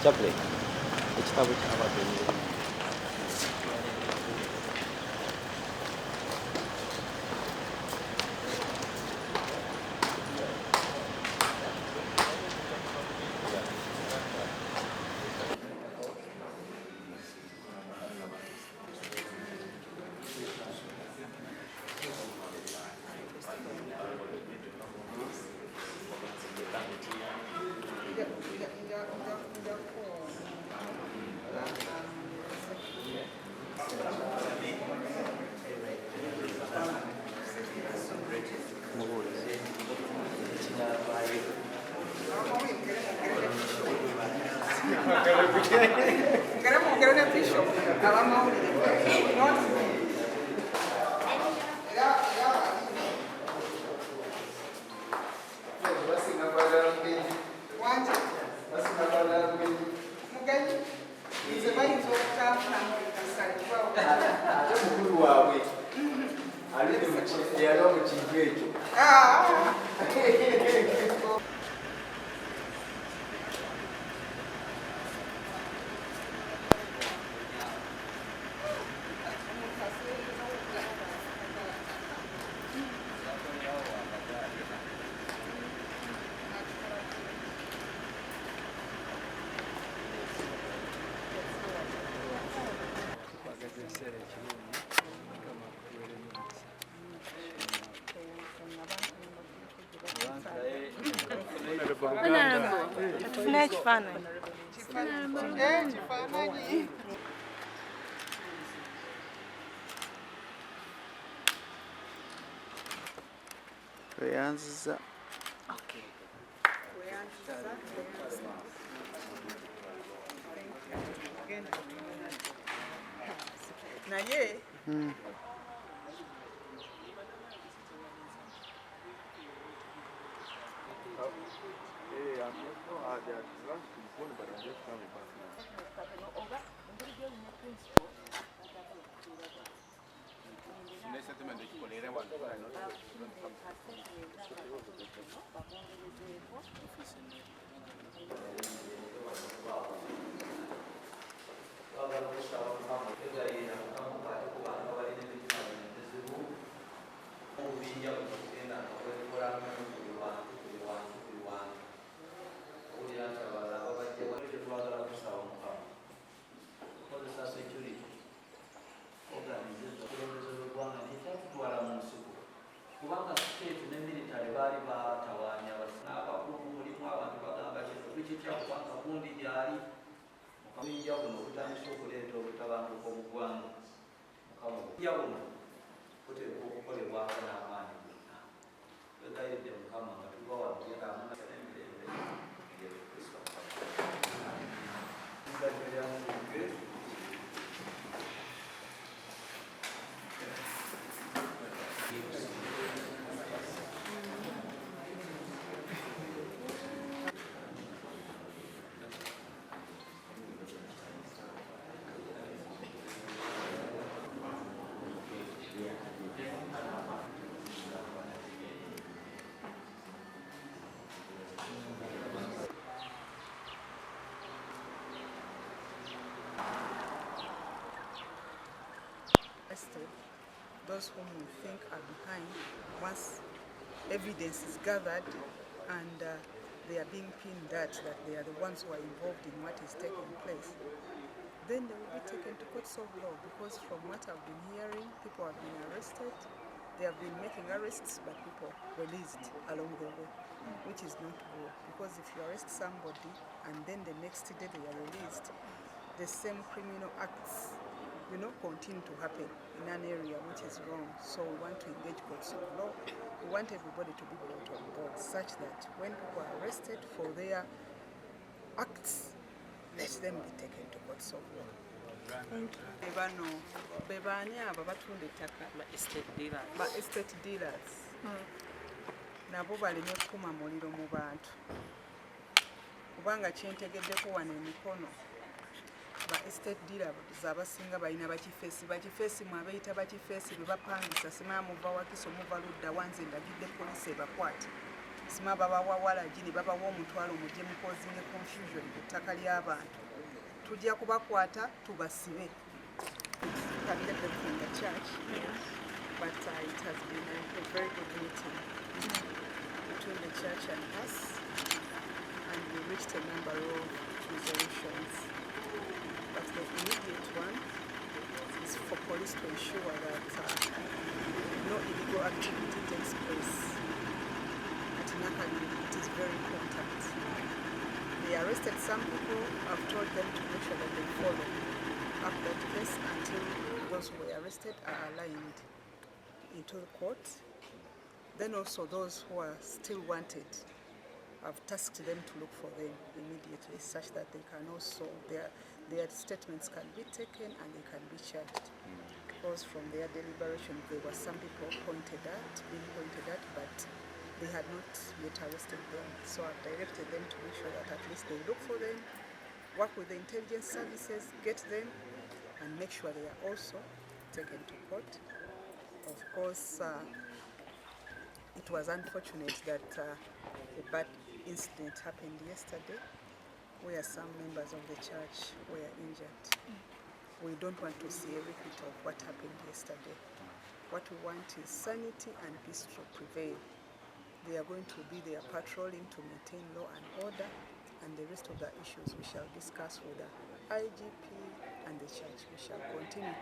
Chocolate. Ekitabo ky'abade. Weyanziza. Okay. Naye those whom we think are behind, once evidence is gathered and they are being pinned that they are the ones who are involved in what is taking place, then they will be taken to courts of law, because from what I've been hearing, people have been arrested, they have been making arrests, but people released along the way, which is not good, because if you arrest somebody and then the next day they are released, the same criminal acts continue to happen in an area, which is wrong. So we want to engage courts of law. We want everybody to be brought on board, such that when people are arrested for their acts, let them be taken to courts of law. Thank you. Bano bebani aba batunda ettaka ba estate dealers. Nabo balina okukuma muliro mu bantu. Kubanga kyentegeddeko wano emikono ba estate dealers abasinga balina bakifeesi mu abeeyita bakifeesi be bapangisa simala muva wakiso muva ludda wanze ndagidde poliisi ebakwate simala babawawala gini babawa omutwalo mujje mukozinge confusion ku ttaka ly'abantu tujja kubakwata tubasibe. Connected from the church, but it has been a very good meeting between the church and us, and we reached a number of resolutions. But the immediate one is for police to ensure that no illegal activity takes place at Nakani. It is very important. They arrested some people. I've told them to make sure that they follow up that case until those who were arrested are aligned into the court. Then also those who are still wanted, I've tasked them to look for them immediately such that they can also, their statements can be taken and they can be charged. Because from their deliberation there were some people being pointed at, but they had not yet arrested them. So I've directed them to make sure that at least they look for them, work with the intelligence services, get them, and make sure they are also taken to court. Of course, it was unfortunate that a bad incident happened yesterday where some members of the church were injured. We don't want to see a repeat of what happened yesterday. What we want is sanity and peace to prevail. They are going to be there patrolling to maintain law and order, and the rest of the issues we shall discuss with the IGP and the church. We shall continue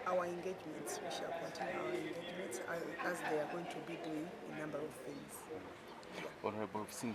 our engagements. We shall continue our engagements as they are going to be doing a number of things.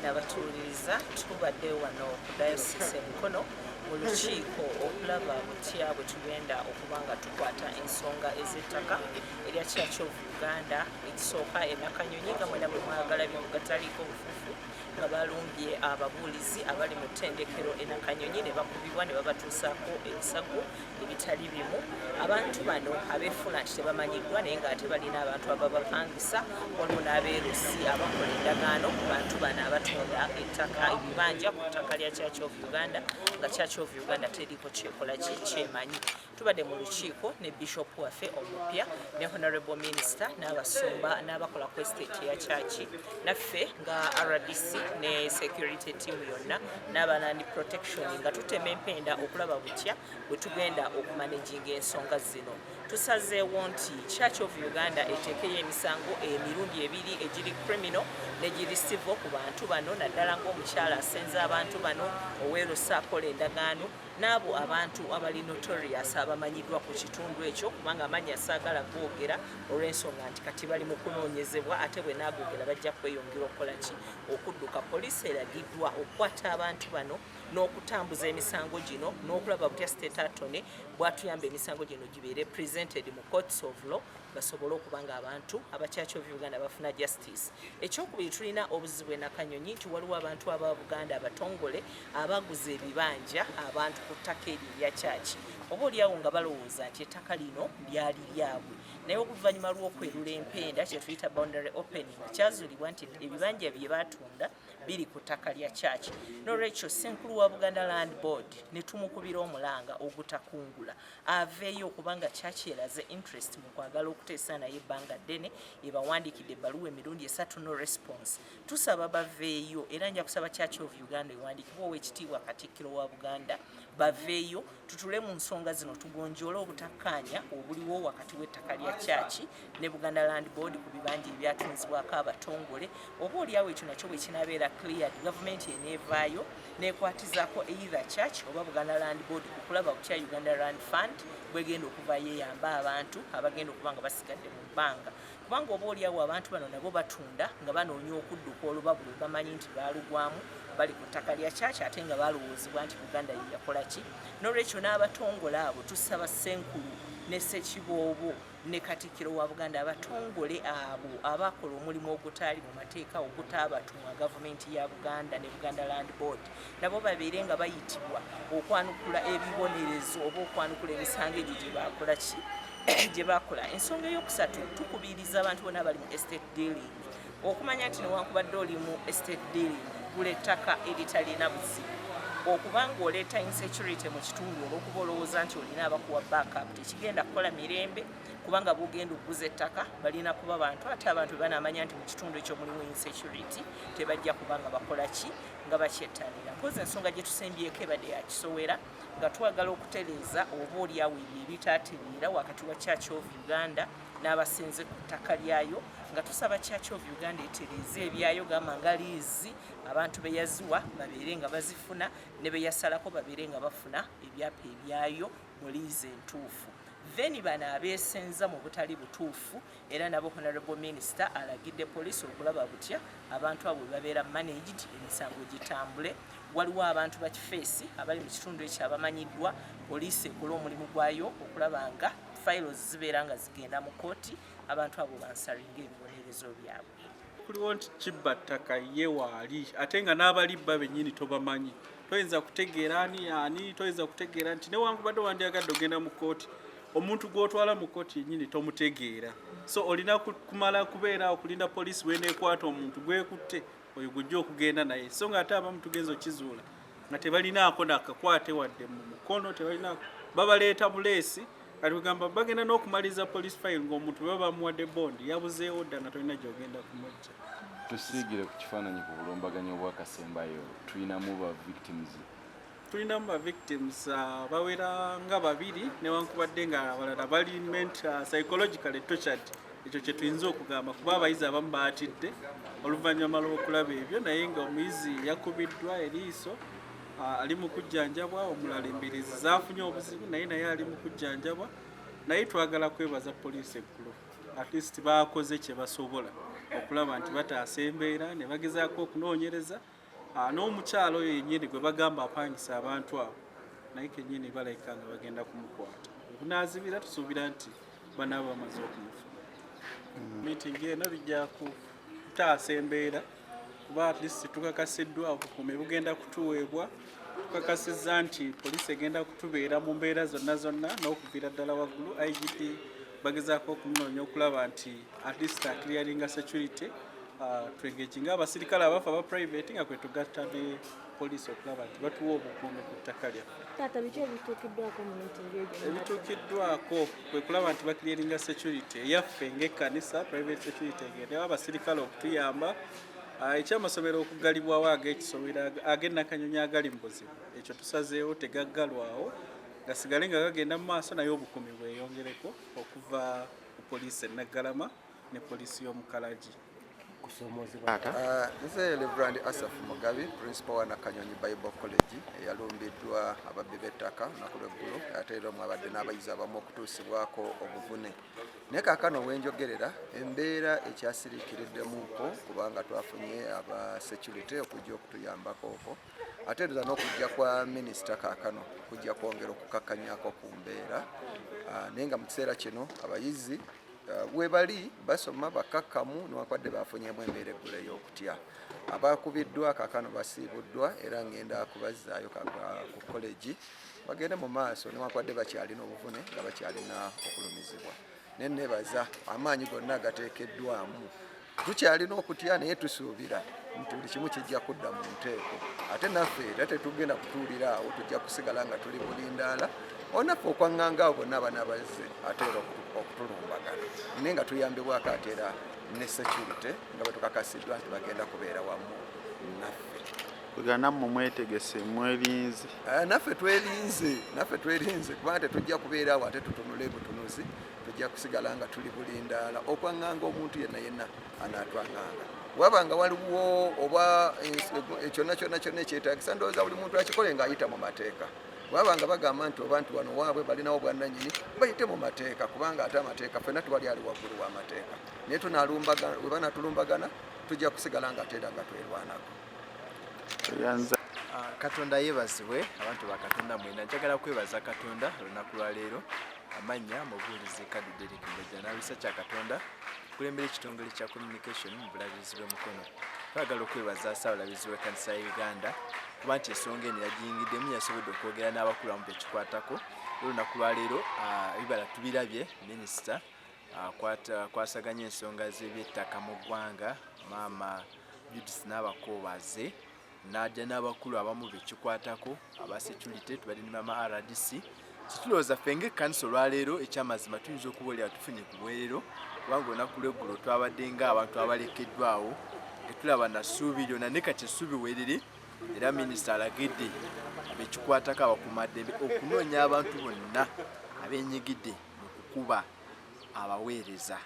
Nabatuuliriza tubadde wano ku dayosisi Mukono mu lukiiko okulaba butya bwe tugenda okuba nga tukwata ensonga ez'ettaka erya Church of Uganda ekisooka e Nakanyonyi nga mwena bwe mwagala bye mugataliiko bufufu nga balumbye ababulizi abali mu ttendekero e Nakanyonyi ne bakubibwa ne babatuusaako ebisago ebitali bimu. Abantu bano abeefuna nti tebamanyiddwa naye ng'ate balina abantu ababapangisa, waliwo n'abeerusi abakola endagaano ku bantu bano abatunda ettaka ebibanja ku ttaka lya Church of Uganda nga Church of Uganda teriko kyekola kyemanyi. Tubadde mu lukiiko ne Bishop waffe omupya ne Honorable Minister n'abasumba n'abakola ku estate ya church naffe nga RDC ne security team yonna n'abalandi protection nga tutema empenda okulaba butya bwe tugenda okumanaginga ensonga zino. Tusazeewo nti Church of Uganda eteekeyo emisango emirundi ebiri egiri criminal negiri civil ku bantu bano, naddala ng'omukyala asenza abantu bano oweerusa akola endagaano n'abo abantu abali notorious abamanyiddwa ku kitundu ekyo kubanga amannya saagala googera olw'ensonga nti kati bali mu kunoonyezebwa ate bwe naagoogera bajja kweyongera okukola ki okudduka. Poliisi eragiddwa okukwata abantu bano n'okutambuza emisango gino n'okulaba butya State Attorney bw'atuyamba emisango gino gibeere presented mu courts of law basobole okuba nga abantu aba Church of Uganda bafuna justice. Ekyokubiri tulina obuzibu e Nakanyonyi nti waliwo abantu aba Buganda abatongole abaguza ebibanja abantu ku ttaka eryo erya church oba oliawo nga balowooza nti ettaka lino lyali lyabwe, naye oluvannyuma lw'okwerula empenda kye tuyita boundary opening kyazuulibwa nti ebibanja bye baatunda biri ku ttaka lya church. N'olwekyo Ssenkulu wa Buganda Land Board ne tumukubira omulanga ogutakungula aveeyo okubanga church eraze interest mu kwagala okuteesa naye ebbanga ddene ebawandiikidde ebbaluwa emirundi 3 no response. Tusaba baveeyo era nja kusaba Church of Uganda ewandiikibwa Oweekitiibwa Katikkiro wa Buganda baveeyo tutule mu nsonga zino tugonjoola obutakkaanya obuliwo wakati w'ettaka lya church ne Buganda Land Board ku bibanja ebyatunzibwako abatongole. Oba oliawo ekyo nakyo bwe kinaabeera cleared, gavumenti eneevaayo neekwatizaako either church oba Buganda Land Board okulaba butya Uganda Land Fund bwegenda okuvaayo eyamba abantu abagenda okuba nga basigadde mu bbanga, kubanga oba oliawo abantu bano nabo batunda nga banoonya okudduka olubabu lwe bamanyi nti baalugwamu bali ku ttaka lya church ate nga balowoozebwa nti Buganda ye yakola ki. N'olwekyo n'abatongole abo tusaba Ssenkulu ne Ssekiboobo ne Katikkiro wa Buganda abatongole abo abakola omulimu ogutaali mu mateeka ogutaabatumwa gavumenti ya Buganda ne Buganda Land Board nabo babeere nga bayitibwa okwanukula ebibonerezo oba okwanukula emisango egyo gye baakola ki gye baakola. Ensonga ey'okusatu tukubiriza abantu bonna abali mu estate dealing okumanya nti newankubadde oli mu estate dealing gula ettaka eritalina buzibu okubanga oleeta insecurity mu kitundu olw'okuba olowooza nti olina abakuwa backup tekigenda kukola mirembe kubanga bugenda okuguza ettaka balina kuba bantu ate abantu banaamanya nti mu kitundu ekyo mulimu insecurity tebajja kubanga bakola ki nga bakyettanira mpozi ensonga gye tusembyeko ebadde ya kisowera nga twagala okutereeza oba oliawo ebyo ebitaatereera wakati wa Church of Uganda n'abasenze ku ttaka lyayo nga tusaba Church of Uganda etereeze ebyayo gamba nga liizi abantu beyaziwa babeere nga bazifuna ne beyasalako babeere nga bafuna ebyapa ebyayo mu liizi entuufu then bano abeesenza mu butali butuufu era nabo Honorable Minister alagidde poliisi okulaba butya abantu abo babeera managed emisango gitambule waliwo abantu ba kifeesi abali mu kitundu ekyo abamanyiddwa poliisi ekola omulimu gwayo okulaba nga files zibeera nga zigenda mu kooti abantu abo bansalinga ebibonerezo byabwe kuliwo nti kibba ttaka ye waali ate nga n'abalibba bennyini tobamanyi toyinza kutegeera ani toyinza kutegeera nti newankubadde wandyagadde ogenda mu kooti omuntu gw'otwala mu kooti yennyini tomutegeera so olina kumala kubeera okulinda poliisi weneekwata omuntu gwekutte oyo gujja okugenda naye so nga ate abamu tugenza okizuula nga tebalinaako nakakwate wadde mu mukono tebalinaako babaleeta buleesi kati kugamba bagenda n'okumaliza police file ng'omuntu baba bamuwadde bondi yabuzeewo dda nga tolina gy'ogenda kumujja. Tusiigire ku kifaananyi ku bulumbaganyi obwakasembayo tulinamu ba victims. Tulinamu ba victims bawera nga babiri newankubadde nga abalala bali psychologically tortured. Ekyo kye tuyinza okugamba kuba abayizi abamu baatidde oluvannyuma lw'okulaba ebyo naye nga omuyizi yakubiddwa eriiso ali mu kujjanjabwa omulala embirizi zaafunye obuzibu naye ali mu kujjanjabwa naye twagala kwebaza poliisi ekkulu at least baakoze kye basobola okulaba nti bataasa embeera ne bagezaako okunoonyereza n'omukyalo oyo yennyini gwe bagamba apangisa abantu abo naye kennyini balabika nga bagenda kumukwata okunaazibira tusuubira nti banaaba bamaze okumufuna meeting eno bijja kutaasa embeera kuba at least tukakasiddwa obukuumi bugenda kutuweebwa tukakasizza nti poliisi egenda kutubeera mu mbeera zonna n'okuviira ddala waggulu Ayingide bagezaako okumunoonya okulaba nti at least clearinga security twengekinga abasirikale abafa aba private nga kwe tugatta ne poliisi okulaba nti batuwa obukuumi ku ttaka lyaffe. Taata biki ebituukiddwako mu meeting egyo? Ebituukiddwako kwe kulaba nti clearinga security eyaffe ng'ekkanisa private security egendewo abasirikale okutuyamba ekyamasomero okugalibwawo ag'ekisomero ag'ennakanyonyi agali mu buzibu ekyo tusazeewo tegaggalwawo gasigale nga gagenda mu maaso naye obukuumi bweyongereko okuva ku poliisi ennaggalama ne poliisi y'omukalagi. Nze Reverend Asafu Mugabi, principal wa Nakanyonyi Bible College eyalumbiddwa ababbi b'ettaka olunaku lw'eggulo ateeramu abadde n'abayizi abamu okutuusibwako obuvune. Naye kaakano wenjogerera embeera ekyasiriikiriddemuko kubanga twafunye aba security okujja okutuyambako okwo ateereza n'okujja kwa minisita kaakano kujja kwongera okukakkanyako ku mbeera naye nga mu kiseera kino abayizi we bali basoma bakakkamu newankubadde bafunyeemu embeera eggula ey'okutya abakubiddwa kaakano basiibuddwa era ngenda kubazzaayo ku college bagende mu maaso newankubadde bakyalina obuvune nga bakyalina okulumizibwa naye neebaza amaanyi gonna gateekeddwamu tukyalina okutya naye tusuubira nti buli kimu kijja kudda mu nteeko ate naffe era tetugenda kutuulira awo tujja kusigala nga tuli bulindaala onaffe okwaŋŋanga abo bonna abanabazze ate era okutulumbagana naye nga tuyambibwako ate era ne security nga bwe tukakasiddwa nti bagenda kubeera wamu naffe. Nammwe mwetegese mwerinze? Naffe twerinze kubanga tetujja kubeera awo ate tutunule butunuzi tujja kusigala nga tuli bulindaala okwaŋŋanga omuntu yenna anaatwaŋŋanga wabanga waliwo oba kyonna ekyetaagisa ndowooza buli muntu akikole ng'ayita mu mateeka wabanga bagamba nti oba nti wano waabwe balinawo bwannannyini bayite mu mateeka kubanga ate amateeka ffenna tubali ali waggulu w'amateeka naye we banatulumbagana tujja kusigala nga ate era nga twerwanako. Katonda yeebazibwe abantu ba Katonda mwena njagala kwebaza Katonda olunaku lwa leero amannya mubulizi kadde Derek n'abisa kya Katonda kulembera ekitongole kya communication mu bulabirizi bwe Mukono. Twagala okwebaza Ssabalabizi w'ekkanisa ya Uganda kuba nti ensonga eno yagiyingiddemu yasobodde okwogera n'abakulu amu bekikwatako olunaku lwa leero ebibala tubirabye minisita kwasaganya ensonga z'ebyettaka mu ggwanga maama Judith Nabakooba n'ajja n'abakulu abamu bekikwatako aba security tubadde ne mama RDC. Kitulowooza ffe ng'ekkanisa olwaleero ekyamazima tuyinza okuba oli atufunye ku bwerero kubanga olunaku lw'eggulo twabadde ng'abantu abalekeddwawo nga tulaba nasuubi lyonna ne kati essuubi weeriri era minisita alagidde abekikwatako abakuumaddembe okunoonya abantu bonna abenyigidde mu kukuba abaweereza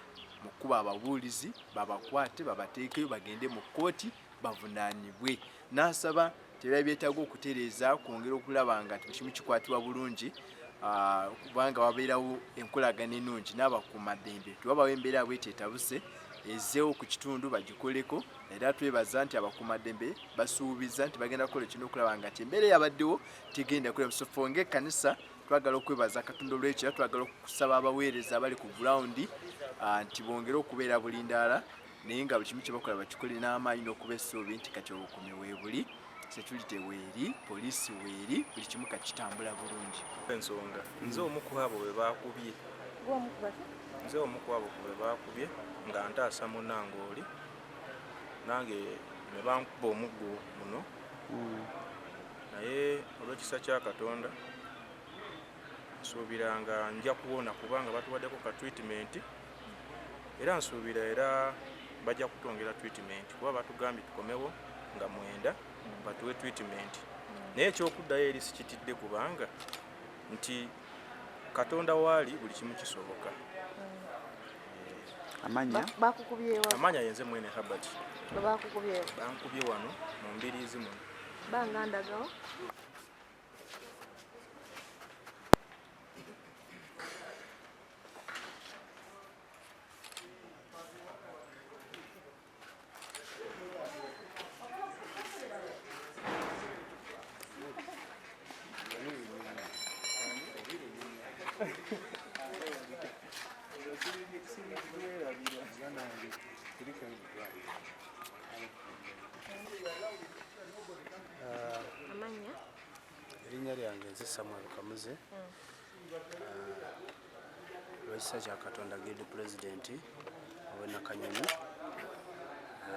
mu kukuba ababulizi babakwate babateekeyo bagende mu kkooti bavunaanibwe. N'asaba tebira byetaaga okutereeza kwongera okulaba nga kimu kikwatibwa bulungi kubanga wabeerawo enkolagana ennungi n'abakuumaddembe tewabawo embeera bweteetabuse ezeewo ku kitundu bagikoleko. Era twebaza nti abakuumaddembe basuubiza nti bagenda kukola ekino okulaba nga embeera eyabaddewo tegenda kukola musofo ng'ekkanisa. Twagala okwebaza Katonda olw'ekyo, twagala okusaba abaweereza abali ku ground nti bongere okubeera bulindaala naye nga buli kimu kye bakola bakikole n'amaanyi n'okuba essuubi nti kati obukuumi weebuli, security weeri, poliisi weeri, buli kimu kati kitambula bulungi. Ensonga nze omu ku abo be baakubye, nze omu ku abo be baakubye nga ntaasa munnange nange ne bankuba omuggo muno naye olw'ekisa kya Katonda nsuubiranga nja kuwona kubanga batuwaddeko ka treatment era nsuubira era bajja kutwongera treatment kuba batugambye tukomewo nga 9 batuwe treatment naye ekyokuddayo eri sikitidde kubanga nti Katonda waali buli kimu kisoboka. Amanya yenze mwene Habati bankubye wano mu mbiriizi muno bangandagawo erinnya lyange nze Samuel Kamuze lw'ekisa kya Katonda Guild President ow'e Nakanyonyi.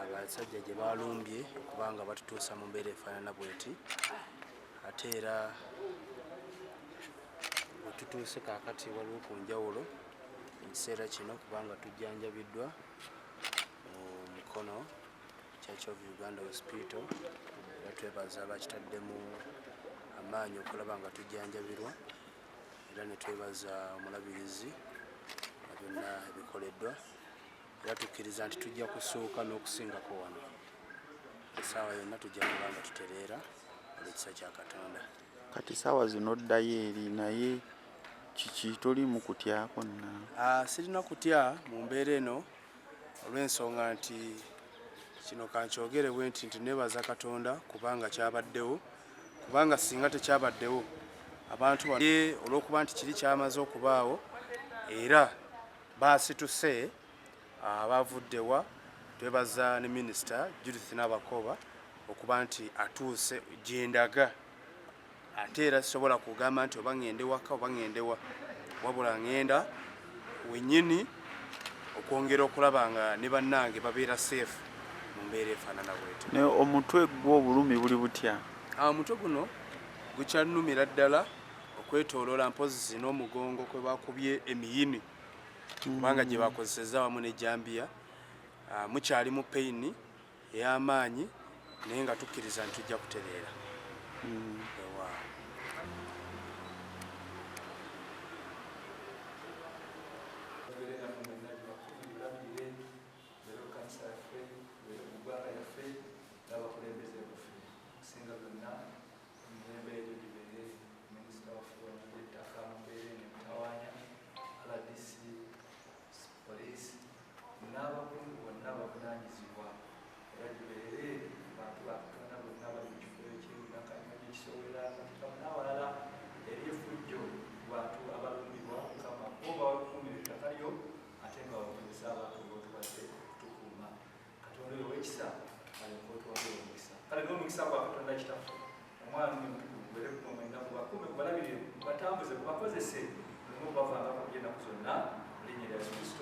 Abasajja gye balumbye kubanga batutuusa mu mbeera efaanana bweti ate era bwe tutuuse kaakati waliwo ku njawulo mu kiseera kino kubanga tujjanjabiddwa mu Mukono Church of Uganda Hospital era twebaza bakitaddemu amaanyi okulaba nga tujjanjabirwa era ne twebaza omulabirizi nga byonna ebikoleddwa era tukkiriza nti tujja kusooka n'okusingako wano essaawa yonna tujja kuba nga tutereera olw'ekisa kya Katonda. Kati saawa zino oddayo eri naye kiki toli mu kutya konna? Sirina kutya mu mbeera eno olw'ensonga nti kino kankyogere bwe nti nebaza Katonda kubanga kyabaddewo kubanga singa tekyabaddewo abantu olw'okuba nti kiri kyamaze okubaawo era baasituse abavuddewa. Twebaza ne minisita Judith Nabakooba okuba nti atuuse gyendaga ate era sisobola kugamba nti oba ngende waka oba ngendewa wabula ngenda wennyini okwongera okulaba nga ne bannange babeera safe mu mbeera efaanana bweti. Ne omutwe gw'obulumi buli butya? Omutwe guno gukyannumira ddala okwetooloola mpozi n'omugongo kwe bakubye emiyini kubanga gye bakozesezza wamu n'ejjambiya mukyali mu peyini ey'amaanyi naye nga tukkiriza nti tujja kutereera. Omwana omutukuvu bere kumwenda kubakume kubalabirire batambuze kubakozese mu bavanga kugenda kuzonna linnya lya Yesu Kristo.